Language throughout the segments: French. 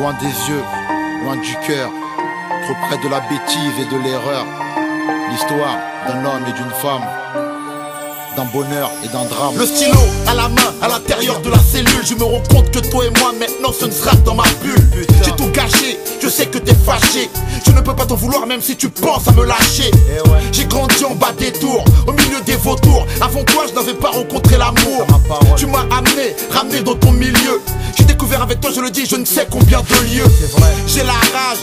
Loin des yeux, loin du cœur, trop près de la bêtise et de l'erreur. L'histoire d'un homme et d'une femme, d'un bonheur et d'un drame. Le stylo à la main, à l'intérieur de la cellule. Je me rends compte que toi et moi maintenant ce ne sera que dans ma bulle. J'ai tout gâché, je sais que t'es fâché. Je ne peux pas t'en vouloir même si tu penses à me lâcher. J'ai grandi en bas des tours, au milieu des vautours. Avant toi je n'avais pas rencontré l'amour. Tu m'as ramené dans ton milieu. J'ai découvert avec toi, je le dis, je ne sais combien de lieux. J'ai la rage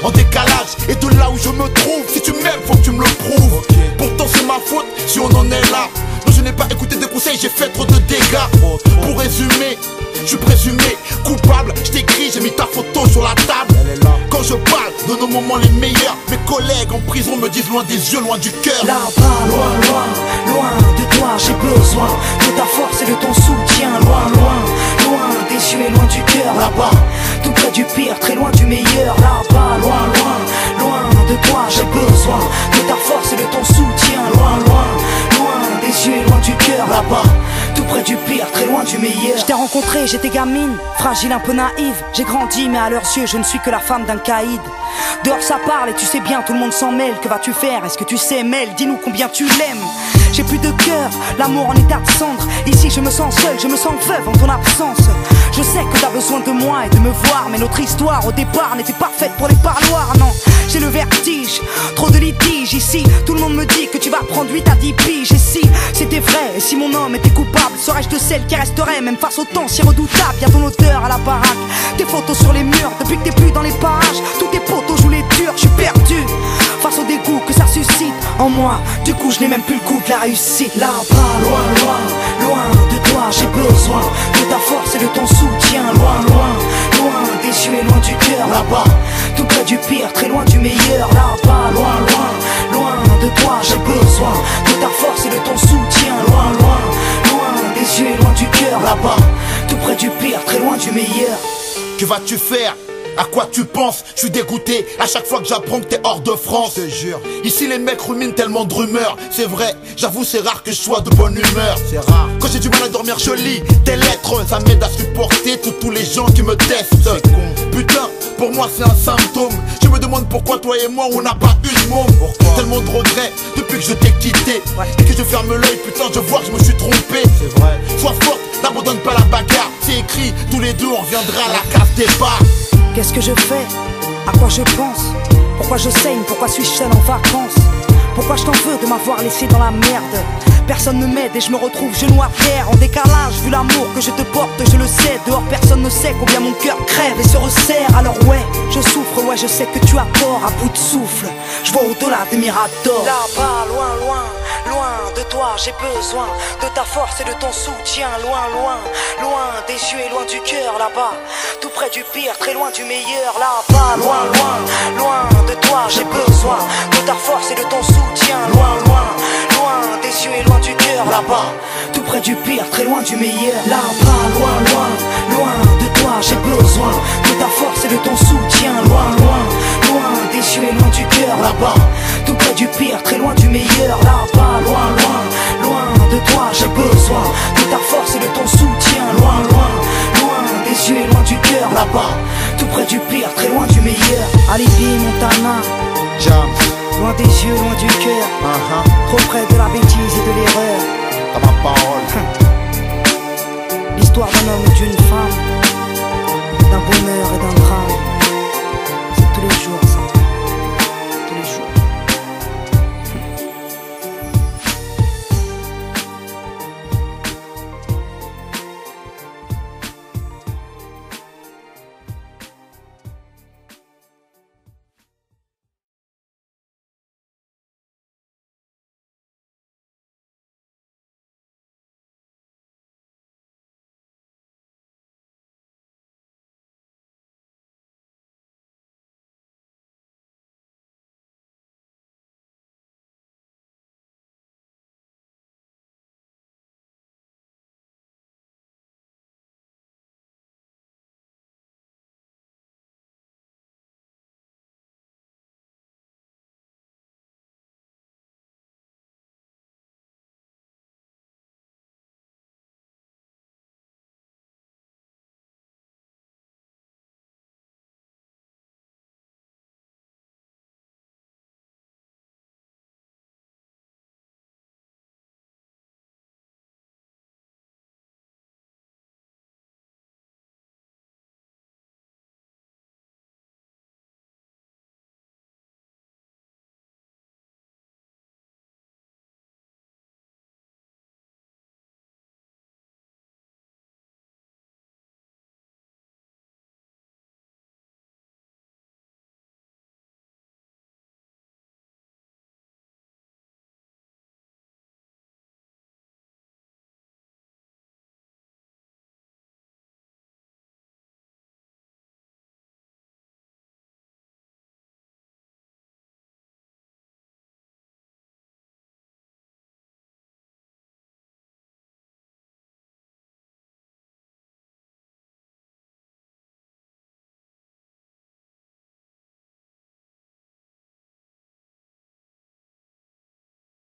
en décalage. Et de là où je me trouve, si tu m'aimes faut que tu me le prouves. Pourtant c'est ma faute si on en est là. Non, je n'ai pas écouté des conseils, j'ai fait trop de dégâts. Pour résumer, je suis présumé coupable. Je t'écris, j'ai mis ta photo sur la table. Quand je parle de nos moments les meilleurs, mes collègues en prison me disent loin des yeux, loin du cœur. Là-bas, loin, loin, loin de toi, j'ai besoin de ta force et de ton soutien. Loin, loin, loin des yeux et loin du cœur. Là-bas, tout près du pire, très loin du meilleur. Là-bas, loin, loin, loin de toi, j'ai besoin de ta force et de ton soutien. Loin, loin, loin des yeux et loin du cœur. Là-bas, tout près du pire, très loin du meilleur. Je t'ai rencontré, j'étais gamine, fragile, un peu naïve. J'ai grandi, mais à leurs yeux, je ne suis que la femme d'un caïd. Dehors ça parle et tu sais bien, tout le monde s'en mêle. Que vas-tu faire? Est-ce que tu sais, Mel? Dis-nous combien tu l'aimes. J'ai plus de cœur, l'amour en état de cendre. Ici je me sens seul, je me sens veuve en ton absence. Je sais que t'as besoin de moi et de me voir, mais notre histoire au départ n'était pas faite pour les parloirs, non. J'ai le vertige, trop de litiges ici. Tout le monde me dit que tu vas prendre 8 à 10 piges. Et si c'était vrai, et si mon homme était coupable, serais-je de celle qui resterait même face au temps si redoutable? Y'a ton odeur à la baraque, tes photos sur les murs. Depuis que t'es plus dans les parages, tous tes potos jouent les durs. Je suis perdu face au dégoût que ça suscite en moi. Du coup je n'ai même plus le goût de la réussite. Là-bas, loin, loin, loin de toi, j'ai besoin de ta force et de ton soutien. Loin, loin, loin des yeux et loin du cœur. Là-bas, tout près du pire, très loin du meilleur. Là-bas, loin, loin, loin de toi, j'ai besoin de ta force et de ton soutien. Loin, loin, loin des yeux et loin du cœur. Là-bas, tout près du pire, très loin du meilleur. Que vas-tu faire? À quoi tu penses? Je suis dégoûté à chaque fois que j'apprends que t'es hors de France. Je te jure. Ici les mecs ruminent tellement de rumeurs. C'est vrai, j'avoue c'est rare que je sois de bonne humeur. C'est rare. Quand j'ai du mal à dormir je lis tes lettres. Ça m'aide à supporter tous les gens qui me testent. C'est con. Putain, pour moi c'est un symptôme. Je me demande pourquoi toi et moi on n'a pas eu de môme. Tellement de regrets depuis que je t'ai quitté. Et que je ferme l'œil, putain je vois que je me suis trompé. C'est vrai. Sois forte, n'abandonne pas la bagarre. C'est écrit, tous les deux on reviendra à la case départ. Qu'est-ce que je fais? À quoi je pense? Pourquoi je saigne? Pourquoi suis-je seul en vacances? Pourquoi je t'en veux de m'avoir laissé dans la merde? Personne ne m'aide et je me retrouve genou à terre. En décalage, vu l'amour que je te porte, je le sais. Dehors personne ne sait combien mon cœur crève et se resserre. Alors ouais, je souffre, ouais je sais que tu as tort. À bout de souffle, je vois au-delà des miradors. Là-bas, loin, loin, loin de toi, j'ai besoin de ta force et de ton soutien. Loin, loin, loin des yeux et loin du cœur. Là-bas, tout près du pire, très loin du meilleur. Là-bas, loin, loin, loin de toi, j'ai besoin de ta force et de ton soutien. Loin, loin, loin des yeux et loin du cœur. Là-bas, tout près du pire, très loin du meilleur. Là-bas, loin, loin, loin de toi, j'ai besoin de ta force et de ton soutien. Loin, loin, loin des yeux et loin du cœur. Là-bas, tout près du pire, très loin du meilleur. Là-bas, loin, loin, loin de toi, j'ai besoin de ta force et de ton soutien. Loin, loin, loin des yeux et loin du cœur. Là-bas, tout près du pire, très loin du meilleur. Alibi, Montana, Jam. loin des yeux, loin du cœur. Trop près de la bêtise et de l'erreur. T'as ma parole. L'histoire d'un homme et d'une femme, d'un bonheur et d'un drame.